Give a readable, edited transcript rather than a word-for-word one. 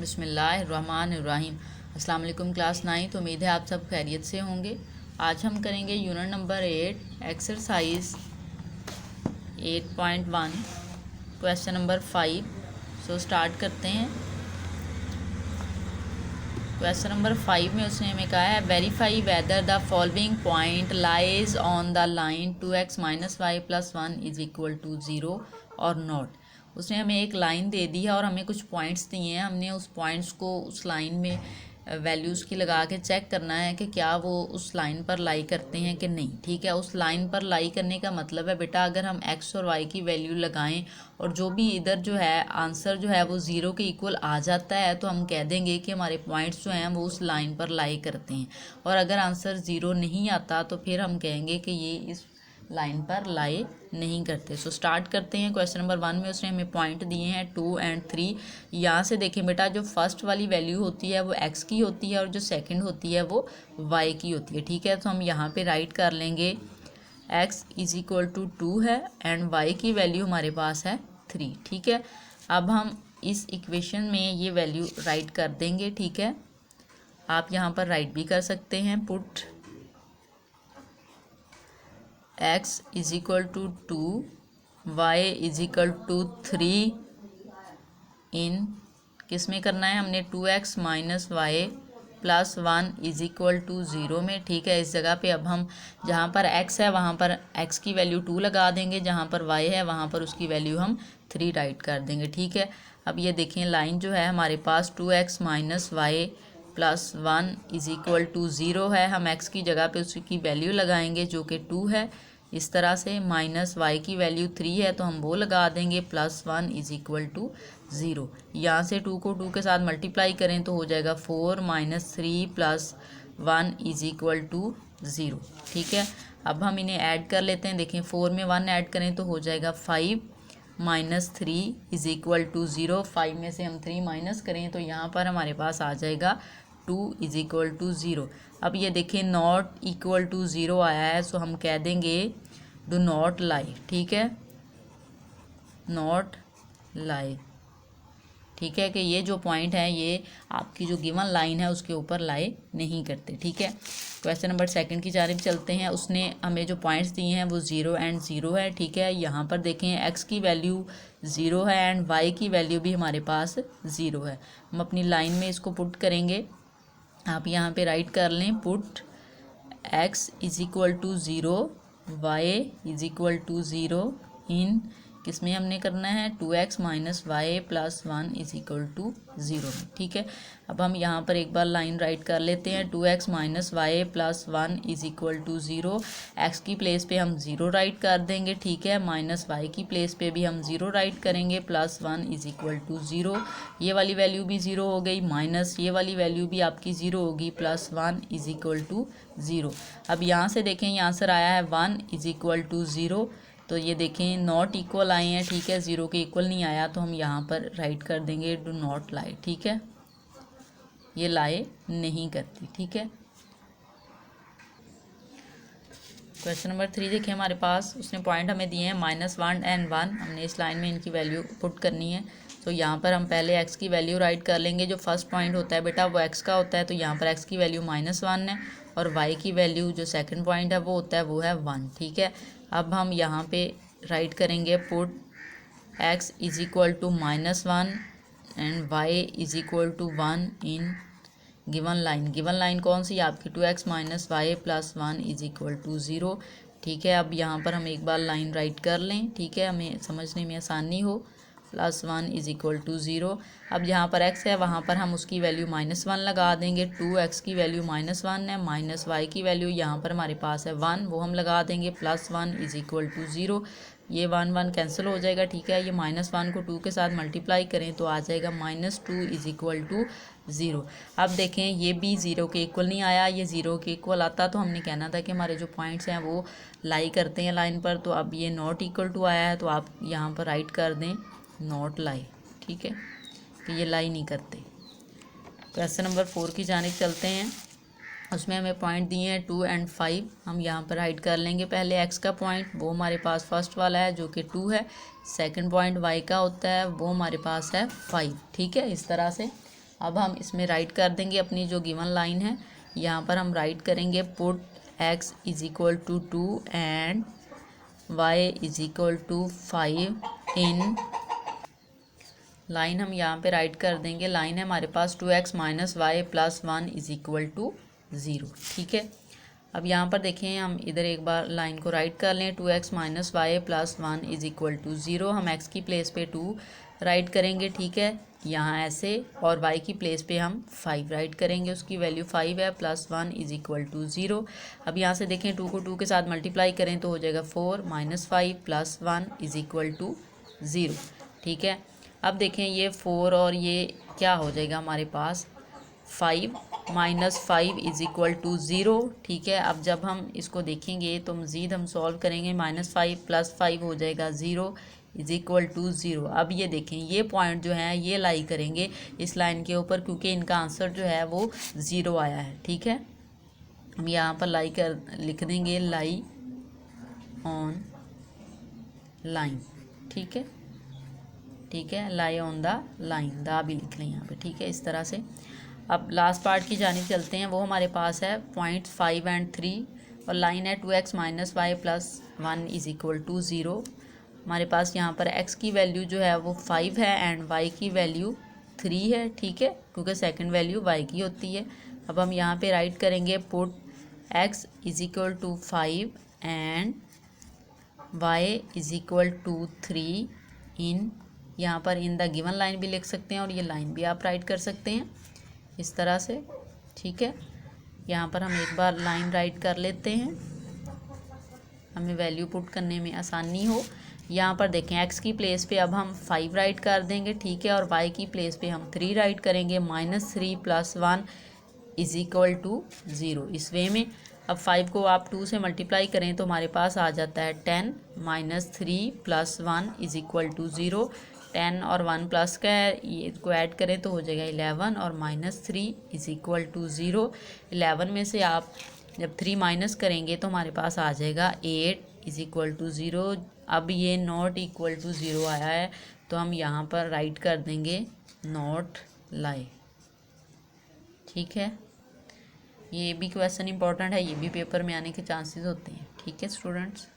बिस्मिल्लाहिर्रहमानिर्रहीम। अस्सलाम वालेकुम क्लास 9। उम्मीद है आप सब खैरियत से होंगे। आज हम करेंगे unit number 8 exercise 8.1 question number 5। So start करते हैं। क्वेश्चन नंबर 5 में उसने हमें कहा है verify whether the following point lies on the line 2x - y + 1 = 0 और नॉट। उसने हमें एक लाइन दे दी है और हमें कुछ पॉइंट्स दिए हैं। हमने उस पॉइंट्स को उस लाइन में वैल्यूज़ की लगा के चेक करना है कि क्या वो उस लाइन पर लाई करते हैं कि नहीं। ठीक है, उस लाइन पर लाई करने का मतलब है बेटा अगर हम x और y की वैल्यू लगाएं और जो भी इधर जो है आंसर जो है वो 0 के इक्वल आ जाता है तो हम कह देंगे कि हमारे पॉइंट्स जो हैं वो उस लाइन पर लाई करते हैं। और अगर आंसर 0 नहीं आता तो फिर हम कहेंगे कि ये इस लाइन पर लाई नहीं करते। सो स्टार्ट करते हैं। क्वेश्चन नंबर 1 में उसने हमें पॉइंट दिए हैं 2 और 3। यहाँ से देखें बेटा जो फर्स्ट वाली वैल्यू होती है वो x की होती है और जो सेकंड होती है वो y की होती है। ठीक है, तो हम यहाँ पे राइट कर लेंगे x = 2 है एंड y की वैल्यू हमारे पास है 3। ठीक है, अब हम इस इक्वेशन में ये वैल्यू राइट कर देंगे। ठीक है, आप यहाँ पर राइट भी कर सकते हैं। पुट x = 2 y = 3 इन किस में करना है हमने 2x - y + 1 = 0 में। ठीक है, इस जगह पे अब हम जहाँ पर x है वहाँ पर x की वैल्यू 2 लगा देंगे, जहाँ पर y है वहाँ पर उसकी वैल्यू हम 3 राइट कर देंगे। ठीक है, अब ये देखें लाइन जो है हमारे पास 2x - y + 1 = 0 है। हम x की जगह पे उसकी वैल्यू लगाएंगे जो कि 2 है। इस तरह से माइनस y की वैल्यू 3 है तो हम वो लगा देंगे +1 = 0। यहाँ से 2 को 2 के साथ मल्टीप्लाई करें तो हो जाएगा 4 - 3 + 1 = 0। ठीक है, अब हम इन्हें ऐड कर लेते हैं। देखें 4 में 1 ऐड करें तो हो जाएगा 5 - 3 = 0। 5 में से हम 3 माइनस करें तो यहाँ पर हमारे पास आ जाएगा 2 = 0। अब ये देखें नॉट इक्वल टू 0 आया है सो हम कह देंगे डू नॉट लाई। ठीक है, नॉट लाई। ठीक है कि ये जो पॉइंट है ये आपकी जो गिवन लाइन है उसके ऊपर लाई नहीं करते। ठीक है, क्वेश्चन नंबर 2 की जानिब चलते हैं। उसने हमें जो पॉइंट्स दिए हैं वो 0 और 0 है। ठीक है, यहाँ पर देखें x की वैल्यू 0 है एंड y की वैल्यू भी हमारे पास 0 है। हम अपनी लाइन में इसको पुट करेंगे। आप यहाँ पे राइट कर लें पुट x = 0 y = 0 इन किस में हमने करना है 2x - y + 1 = 0 में। ठीक है, अब हम यहाँ पर एक बार लाइन राइट कर लेते हैं। 2x - y + 1 = 0। x की प्लेस पे हम 0 राइट कर देंगे। ठीक है, माइनस y की प्लेस पे भी हम 0 राइट करेंगे +1 = 0। ये वाली वैल्यू भी 0 हो गई, माइनस ये वाली वैल्यू भी आपकी 0 होगी +1 = 0। अब यहाँ से देखें ये आंसर आया है 1 = 0। तो ये देखें नॉट इक्वल आए हैं। ठीक है, 0 के इक्वल नहीं आया तो हम यहाँ पर राइट कर देंगे डू नॉट लाई। ठीक है, ये लाई नहीं करती। ठीक है, क्वेश्चन नंबर 3 देखें हमारे पास उसने पॉइंट हमें दिए हैं -1 और 1। हमने इस लाइन में इनकी वैल्यू पुट करनी है। तो यहाँ पर हम पहले x की वैल्यू राइट कर लेंगे। जो फर्स्ट पॉइंट होता है बेटा वो x का होता है तो यहाँ पर x की वैल्यू -1 है और y की वैल्यू जो सेकंड पॉइंट है वो होता है वो है 1। ठीक है, अब हम यहाँ पे राइट करेंगे put x = -1 and y = 1 in given line. Given line कौन सी आपकी 2x - y + 1 = 0। ठीक है, अब यहाँ पर हम एक बार लाइन राइट कर लें। ठीक है, हमें समझने में आसानी हो +1 = 0। अब जहाँ पर x है वहाँ पर हम उसकी वैल्यू -1 लगा देंगे। 2x की वैल्यू -1 है, माइनस y की वैल्यू यहाँ पर हमारे पास है 1, वो हम लगा देंगे +1 = 0। ये 1 1 कैंसिल हो जाएगा। ठीक है, ये -1 को 2 के साथ मल्टीप्लाई करें तो आ जाएगा -2 = 0। अब देखें ये भी 0 के इक्वल नहीं आया, ये 0 के इक्वल आता तो हमने कहना था कि हमारे जो पॉइंट्स हैं वो लाई करते हैं लाइन पर। तो अब ये नॉट इक्वल टू आया है तो आप यहाँ पर राइट कर दें नॉट लाई। ठीक है, कि ये लाई नहीं करते। क्वेश्चन नंबर 4 की जानिब चलते हैं। उसमें हमें पॉइंट दिए हैं 2 और 5। हम यहाँ पर राइट कर लेंगे पहले x का पॉइंट, वो हमारे पास फर्स्ट वाला है जो कि 2 है। सेकंड पॉइंट y का होता है वो हमारे पास है 5। ठीक है, इस तरह से अब हम इसमें राइट कर देंगे अपनी जो गिवन लाइन है, यहाँ पर हम राइट करेंगे put x is equal to 2 and y is equal to 5 in line. हम यहाँ पे राइट कर देंगे, लाइन है हमारे पास 2x minus y plus 1 is equal to 0। ठीक है, अब यहाँ पर देखें, हम इधर एक बार लाइन को राइट कर लें, 2x minus y plus 1 is equal to 0। हम x की प्लेस पे 2 राइट करेंगे, ठीक है, यहाँ ऐसे, और y की प्लेस पे हम 5 राइट करेंगे, उसकी वैल्यू 5 है, प्लस 1 इज इक्वल टू 0। अब यहाँ से देखें 2 को 2 के साथ मल्टीप्लाई करें तो हो जाएगा 4 minus 5 plus 1 is equal to 0। ठीक है, अब देखें ये 4 और ये क्या हो जाएगा हमारे पास 5 माइनस 5 इज इक्वल टू 0। ठीक है, अब जब हम इसको देखेंगे तो मज़ीद हम सॉल्व करेंगे, माइनस 5 प्लस 5 हो जाएगा 0 इज इक्वल टू 0। अब ये देखें, ये पॉइंट जो है ये लाई करेंगे इस लाइन के ऊपर, क्योंकि इनका आंसर जो है वो 0 आया है। ठीक है, हम यहाँ पर लाई कर लिख देंगे, लाई ऑन लाइन। ठीक है, ठीक है, लाई ऑन द लाइन, दा भी लिख लें यहाँ पे। ठीक है, इस तरह से। अब लास्ट पार्ट की जानिब चलते हैं, वो हमारे पास है पॉइंट 5 एंड 3 और लाइन है 2x minus y plus 1 is equal to 0। हमारे पास यहाँ पर x की वैल्यू जो है वो 5 है एंड y की वैल्यू 3 है। ठीक है, क्योंकि सेकंड वैल्यू y की होती है। अब हम यहाँ पे राइट करेंगे put x is equal to 5 and y is equal to 3 in, यहाँ पर इन द गिवन लाइन भी लिख सकते हैं और ये लाइन भी आप राइट कर सकते हैं इस तरह से। ठीक है, यहाँ पर हम एक बार लाइन राइट कर लेते हैं, हमें वैल्यू पुट करने में आसानी हो। यहाँ पर देखें x की प्लेस पे अब हम 5 राइट कर देंगे, ठीक है, और y की प्लेस पे हम 3 राइट करेंगे, -3 प्लस 1 इज इक्वल टू 0 इस वे में। अब 5 को आप 2 से मल्टीप्लाई करें तो हमारे पास आ जाता है 10 -3 प्लस 1 इज इक्वल टू 0। 10 और 1 प्लस का है, ये इसको ऐड करें तो हो जाएगा 11 और -3 इज इक्वल टू 0। 11 में से आप जब 3 माइनस करेंगे तो हमारे पास आ जाएगा 8 इज इक्वल टू 0। अब ये नॉट इक्वल टू 0 आया है तो हम यहाँ पर राइट कर देंगे नॉट लाई। ठीक है, ये भी क्वेश्चन इंपॉर्टेंट है, ये भी पेपर में आने के चांसेस होते हैं। ठीक है स्टूडेंट्स।